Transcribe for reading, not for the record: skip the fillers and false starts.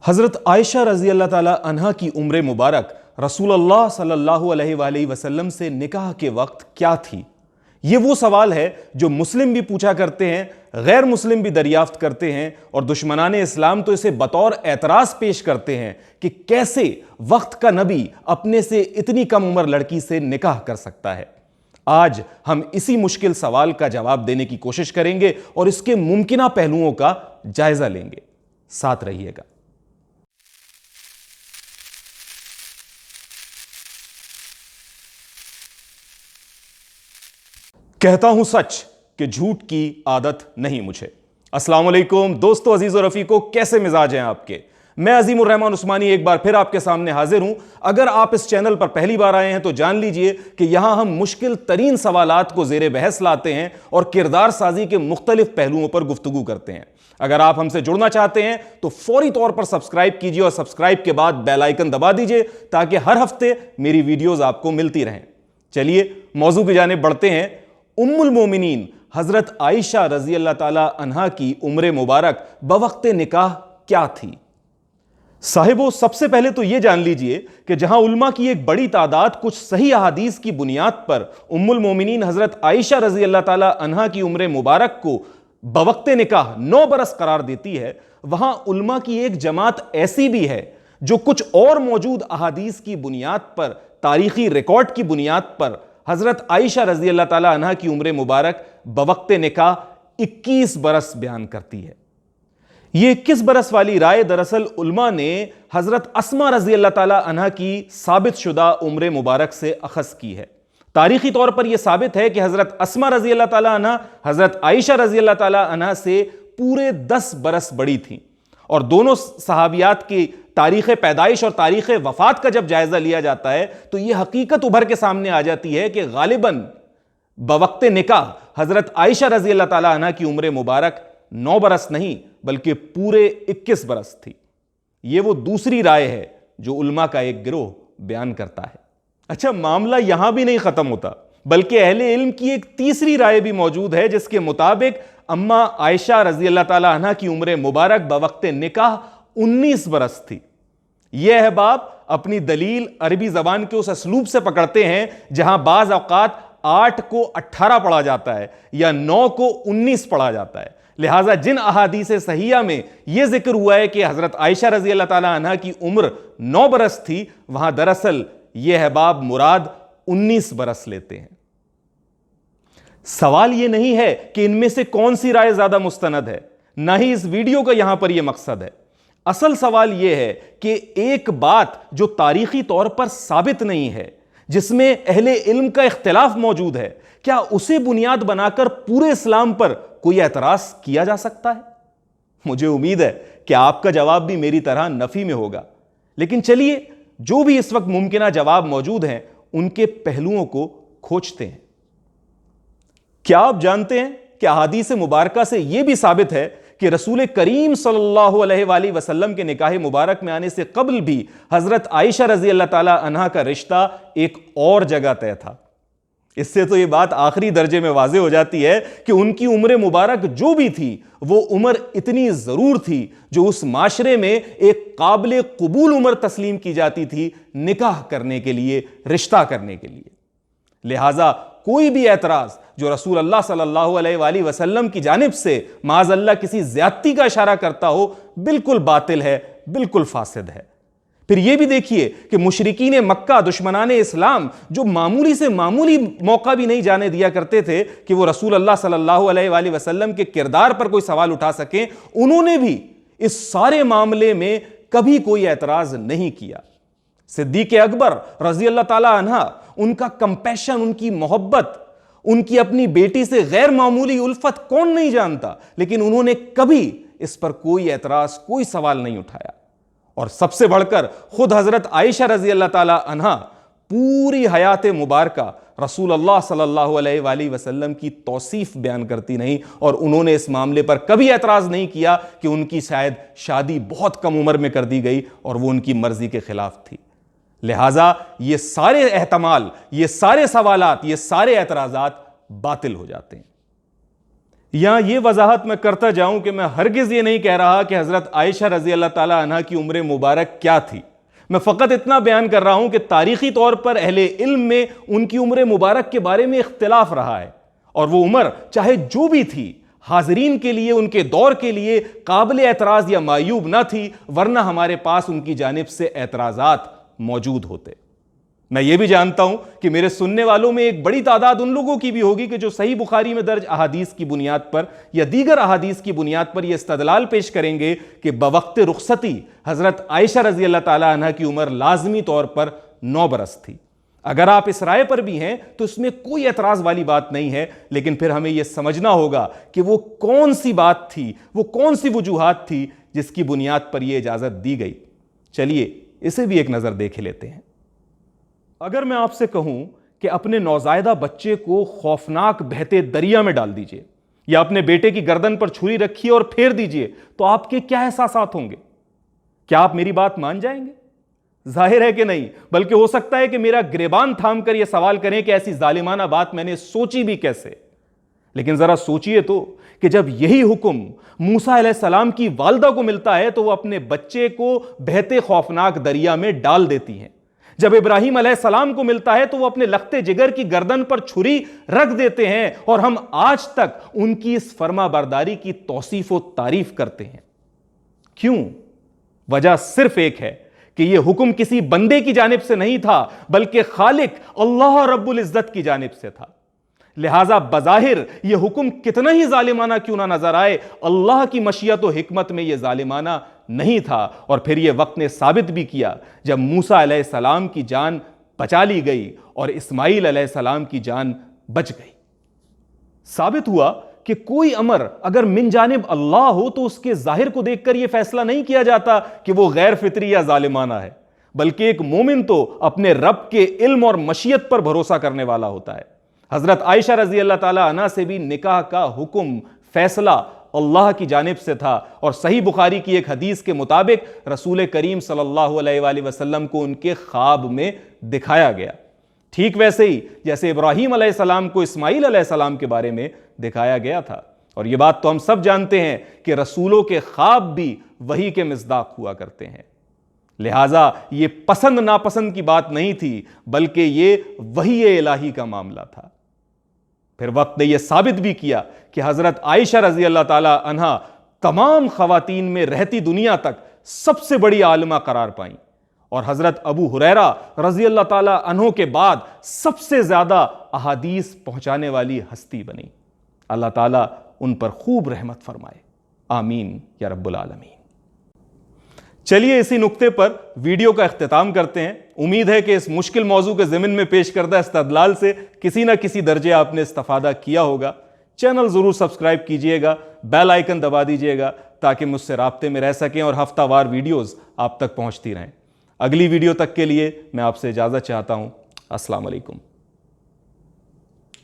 حضرت عائشہ رضی اللہ تعالیٰ عنہا کی عمر مبارک رسول اللہ صلی اللہ علیہ وآلہ وسلم سے نکاح کے وقت کیا تھی؟ یہ وہ سوال ہے جو مسلم بھی پوچھا کرتے ہیں، غیر مسلم بھی دریافت کرتے ہیں، اور دشمنان اسلام تو اسے بطور اعتراض پیش کرتے ہیں کہ کیسے وقت کا نبی اپنے سے اتنی کم عمر لڑکی سے نکاح کر سکتا ہے۔ آج ہم اسی مشکل سوال کا جواب دینے کی کوشش کریں گے اور اس کے ممکنہ پہلوؤں کا جائزہ لیں گے۔ ساتھ رہیے گا۔ کہتا ہوں سچ کہ جھوٹ کی عادت نہیں مجھے۔ السلام علیکم دوستو، عزیز و رفیقو، کیسے مزاج ہیں آپ کے؟ میں عظیم الرحمن عثمانی ایک بار پھر آپ کے سامنے حاضر ہوں۔ اگر آپ اس چینل پر پہلی بار آئے ہیں تو جان لیجئے کہ یہاں ہم مشکل ترین سوالات کو زیر بحث لاتے ہیں اور کردار سازی کے مختلف پہلوؤں پر گفتگو کرتے ہیں۔ اگر آپ ہم سے جڑنا چاہتے ہیں تو فوری طور پر سبسکرائب کیجئے اور سبسکرائب کے بعد بیل آئیکن دبا دیجئے تاکہ ہر ہفتے میری ویڈیوز آپ کو ملتی رہیں۔ چلیے موضوع کی جانب بڑھتے ہیں۔ ام المومنین حضرت عائشہ رضی اللہ تعالیٰ عنہا کی عمر مبارک بوقت نکاح کیا تھی؟ صاحبو، سب سے پہلے تو یہ جان لیجئے کہ جہاں علماء کی ایک بڑی تعداد کچھ صحیح احادیث کی بنیاد پر ام المومنین حضرت عائشہ رضی اللہ تعالیٰ عنہا کی عمر مبارک کو بوقت نکاح 9 برس قرار دیتی ہے، وہاں علماء کی ایک جماعت ایسی بھی ہے جو کچھ اور موجود احادیث کی بنیاد پر، تاریخی ریکارڈ کی بنیاد پر حضرت عائشہ رضی اللہ تعالیٰ عنہا کی عمر مبارک بوقت نکاح 21 برس بیان کرتی ہے۔ یہ 21 برس والی رائے دراصل علماء نے حضرت اسماء رضی اللہ تعالیٰ عنہا کی ثابت شدہ عمر مبارک سے اخذ کی ہے۔ تاریخی طور پر یہ ثابت ہے کہ حضرت اسماء رضی اللہ تعالیٰ عنہا حضرت عائشہ رضی اللہ تعالیٰ عنہا سے پورے 10 برس بڑی تھیں، اور دونوں صحابیات کی تاریخ پیدائش اور تاریخ وفات کا جب جائزہ لیا جاتا ہے تو یہ حقیقت ابھر کے سامنے آ جاتی ہے کہ غالباً بوقت نکاح حضرت عائشہ رضی اللہ تعالیٰ عنہ کی عمر مبارک 9 برس نہیں بلکہ پورے 21 برس تھی۔ یہ وہ دوسری رائے ہے جو علماء کا ایک گروہ بیان کرتا ہے۔ اچھا، معاملہ یہاں بھی نہیں ختم ہوتا، بلکہ اہل علم کی ایک تیسری رائے بھی موجود ہے جس کے مطابق اماں عائشہ رضی اللہ تعالیٰ عنہ کی عمر مبارک بوقت نکاح 19 برس تھی۔ یہ احباب اپنی دلیل عربی زبان کے اس اسلوب سے پکڑتے ہیں جہاں بعض اوقات 8 کو 18 پڑھا جاتا ہے یا 9 کو 19 پڑھا جاتا ہے۔ لہٰذا جن احادیث صحیحہ میں یہ ذکر ہوا ہے کہ حضرت عائشہ رضی اللہ تعالیٰ عنہ کی عمر 9 برس تھی، وہاں دراصل یہ احباب مراد 19 برس لیتے ہیں۔ سوال یہ نہیں ہے کہ ان میں سے کون سی رائے زیادہ مستند ہے، نہ ہی اس ویڈیو کا یہاں پر یہ مقصد ہے۔ اصل سوال یہ ہے کہ ایک بات جو تاریخی طور پر ثابت نہیں ہے، جس میں اہل علم کا اختلاف موجود ہے، کیا اسے بنیاد بنا کر پورے اسلام پر کوئی اعتراض کیا جا سکتا ہے؟ مجھے امید ہے کہ آپ کا جواب بھی میری طرح نفی میں ہوگا، لیکن چلیے جو بھی اس وقت ممکنہ جواب موجود ہیں ان کے پہلوؤں کو کھوجتے ہیں۔ کیا آپ جانتے ہیں کہ احادیث مبارکہ سے یہ بھی ثابت ہے کہ رسول کریم صلی اللہ علیہ وآلہ وسلم کے نکاح مبارک میں آنے سے قبل بھی حضرت عائشہ رضی اللہ تعالیٰ عنہا کا رشتہ ایک اور جگہ طے تھا؟ اس سے تو یہ بات آخری درجے میں واضح ہو جاتی ہے کہ ان کی عمر مبارک جو بھی تھی وہ عمر اتنی ضرور تھی جو اس معاشرے میں ایک قابل قبول عمر تسلیم کی جاتی تھی نکاح کرنے کے لیے، رشتہ کرنے کے لیے۔ لہٰذا کوئی بھی اعتراض جو رسول اللہ صلی اللہ علیہ وآلہ وسلم کی جانب سے معاذ اللہ کسی زیادتی کا اشارہ کرتا ہو، بالکل باطل ہے، بالکل فاسد ہے۔ پھر یہ بھی دیکھیے کہ مشرکین مکہ، دشمنان اسلام، جو معمولی سے معمولی موقع بھی نہیں جانے دیا کرتے تھے کہ وہ رسول اللہ صلی اللہ علیہ وآلہ وسلم کے کردار پر کوئی سوال اٹھا سکیں، انہوں نے بھی اس سارے معاملے میں کبھی کوئی اعتراض نہیں کیا۔ صدیق اکبر رضی اللہ تعالیٰ عنہ، ان کا کمپیشن، ان کی محبت، ان کی اپنی بیٹی سے غیر معمولی الفت کون نہیں جانتا، لیکن انہوں نے کبھی اس پر کوئی اعتراض، کوئی سوال نہیں اٹھایا۔ اور سب سے بڑھ کر خود حضرت عائشہ رضی اللہ تعالیٰ عنہا پوری حیات مبارکہ رسول اللہ صلی اللہ علیہ وآلہ وسلم کی توصیف بیان کرتی نہیں، اور انہوں نے اس معاملے پر کبھی اعتراض نہیں کیا کہ ان کی شاید شادی بہت کم عمر میں کر دی گئی اور وہ ان کی مرضی کے خلاف تھی۔ لہٰذا یہ سارے احتمال، یہ سارے سوالات، یہ سارے اعتراضات باطل ہو جاتے ہیں۔ یہاں یہ وضاحت میں کرتا جاؤں کہ میں ہرگز یہ نہیں کہہ رہا کہ حضرت عائشہ رضی اللہ تعالی عنہ کی عمر مبارک کیا تھی. میں فقط اتنا بیان کر رہا ہوں کہ تاریخی طور پر اہل علم میں ان کی عمر مبارک کے بارے میں اختلاف رہا ہے، اور وہ عمر چاہے جو بھی تھی حاضرین کے لیے، ان کے دور کے لیے قابل اعتراض یا معیوب نہ تھی، ورنہ ہمارے پاس ان کی جانب سے اعتراضات موجود ہوتے. میں یہ بھی جانتا ہوں کہ میرے سننے والوں میں ایک بڑی تعداد ان لوگوں کی بھی ہوگی کہ جو صحیح بخاری میں درج احادیث کی بنیاد پر یا دیگر احادیث کی بنیاد پر یہ استدلال پیش کریں گے کہ بوقت رخصتی حضرت عائشہ رضی اللہ تعالی عنہ کی عمر لازمی طور پر 9 برس تھی. اگر آپ اس رائے پر بھی ہیں تو اس میں کوئی اعتراض والی بات نہیں ہے، لیکن پھر ہمیں یہ سمجھنا ہوگا کہ وہ کون سی بات تھی، وہ کون سی وجوہات تھی جس کی بنیاد پر یہ اجازت دی گئی. چلیے اسے بھی ایک نظر دیکھ لیتے ہیں. اگر میں آپ سے کہوں کہ اپنے نوزائیدہ بچے کو خوفناک بہتے دریا میں ڈال دیجئے یا اپنے بیٹے کی گردن پر چھری رکھیے اور پھیر دیجئے، تو آپ کے کیا احساسات ہوں گے؟ کیا آپ میری بات مان جائیں گے؟ ظاہر ہے کہ نہیں، بلکہ ہو سکتا ہے کہ میرا گریبان تھام کر یہ سوال کریں کہ ایسی ظالمانہ بات میں نے سوچی بھی کیسے. لیکن ذرا سوچئے تو کہ جب یہی حکم موسیٰ علیہ السلام کی والدہ کو ملتا ہے تو وہ اپنے بچے کو بہتے خوفناک دریا میں ڈال دیتی ہیں. جب ابراہیم علیہ السلام کو ملتا ہے تو وہ اپنے لخت جگر کی گردن پر چھری رکھ دیتے ہیں، اور ہم آج تک ان کی اس فرما برداری کی توصیف و تعریف کرتے ہیں. کیوں؟ وجہ صرف ایک ہے کہ یہ حکم کسی بندے کی جانب سے نہیں تھا، بلکہ خالق اللہ رب العزت کی جانب سے تھا. لہٰذا بظاہر یہ حکم کتنا ہی ظالمانہ کیوں نہ نظر آئے، اللہ کی مشیت و حکمت میں یہ ظالمانہ نہیں تھا. اور پھر یہ وقت نے ثابت بھی کیا جب موسیٰ علیہ السلام کی جان بچا لی گئی اور اسماعیل علیہ السلام کی جان بچ گئی. ثابت ہوا کہ کوئی امر اگر من جانب اللہ ہو تو اس کے ظاہر کو دیکھ کر یہ فیصلہ نہیں کیا جاتا کہ وہ غیر فطری یا ظالمانہ ہے، بلکہ ایک مومن تو اپنے رب کے علم اور مشیت پر بھروسہ کرنے والا ہوتا ہے. حضرت عائشہ رضی اللہ تعالی عنہ سے بھی نکاح کا حکم، فیصلہ اللہ کی جانب سے تھا، اور صحیح بخاری کی ایک حدیث کے مطابق رسول کریم صلی اللہ علیہ وآلہ وسلم کو ان کے خواب میں دکھایا گیا. ٹھیک ویسے ہی جیسے ابراہیم علیہ السلام کو اسماعیل علیہ السلام کے بارے میں دکھایا گیا تھا. اور یہ بات تو ہم سب جانتے ہیں کہ رسولوں کے خواب بھی وحی کے مصداق ہوا کرتے ہیں. لہٰذا یہ پسند ناپسند کی بات نہیں تھی، بلکہ یہ وحی الہی کا معاملہ تھا. پھر وقت نے یہ ثابت بھی کیا کہ حضرت عائشہ رضی اللہ تعالی عنہ تمام خواتین میں رہتی دنیا تک سب سے بڑی عالمہ قرار پائیں، اور حضرت ابو ہریرہ رضی اللہ تعالی عنہ کے بعد سب سے زیادہ احادیث پہنچانے والی ہستی بنی. اللہ تعالیٰ ان پر خوب رحمت فرمائے، آمین یا رب العالمین. چلیے اسی نقطے پر ویڈیو کا اختتام کرتے ہیں. امید ہے کہ اس مشکل موضوع کے ضمن میں پیش کردہ استدلال سے کسی نہ کسی درجے آپ نے استفادہ کیا ہوگا. چینل ضرور سبسکرائب کیجئے گا، بیل آئیکن دبا دیجئے گا تاکہ مجھ سے رابطے میں رہ سکیں اور ہفتہ وار ویڈیوز آپ تک پہنچتی رہیں. اگلی ویڈیو تک کے لیے میں آپ سے اجازت چاہتا ہوں. السلام علیکم.